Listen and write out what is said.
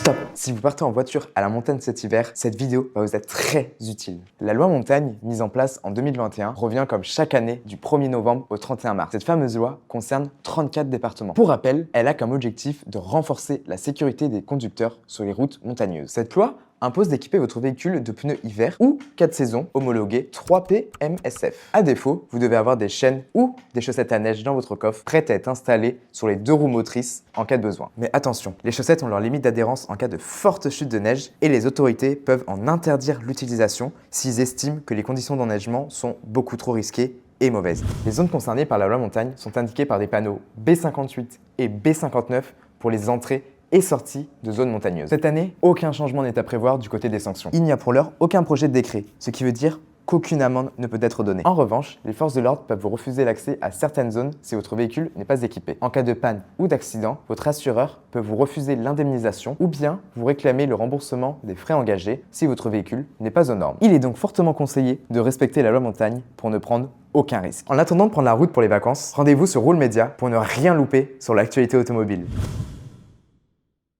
Stop! Si vous partez en voiture à la montagne cet hiver, cette vidéo va vous être très utile. La loi montagne, mise en place en 2021, revient comme chaque année du 1er novembre au 31 mars. Cette fameuse loi concerne 34 départements. Pour rappel, elle a comme objectif de renforcer la sécurité des conducteurs sur les routes montagneuses. Cette loi impose d'équiper votre véhicule de pneus hiver ou 4 saisons homologués 3P MSF. À défaut, vous devez avoir des chaînes ou des chaussettes à neige dans votre coffre prêtes à être installées sur les deux roues motrices en cas de besoin. Mais attention, les chaussettes ont leur limite d'adhérence en cas de forte chute de neige et les autorités peuvent en interdire l'utilisation s'ils estiment que les conditions d'enneigement sont beaucoup trop risquées et mauvaises. Les zones concernées par la loi montagne sont indiquées par des panneaux B58 et B59 pour les entrées et sorties de zones montagneuses. Cette année, aucun changement n'est à prévoir du côté des sanctions. Il n'y a pour l'heure aucun projet de décret, ce qui veut dire qu'aucune amende ne peut être donnée. En revanche, les forces de l'ordre peuvent vous refuser l'accès à certaines zones si votre véhicule n'est pas équipé. En cas de panne ou d'accident, votre assureur peut vous refuser l'indemnisation ou bien vous réclamer le remboursement des frais engagés si votre véhicule n'est pas aux normes. Il est donc fortement conseillé de respecter la loi montagne pour ne prendre aucun risque. En attendant de prendre la route pour les vacances, rendez-vous sur Roule Media pour ne rien louper sur l'actualité automobile.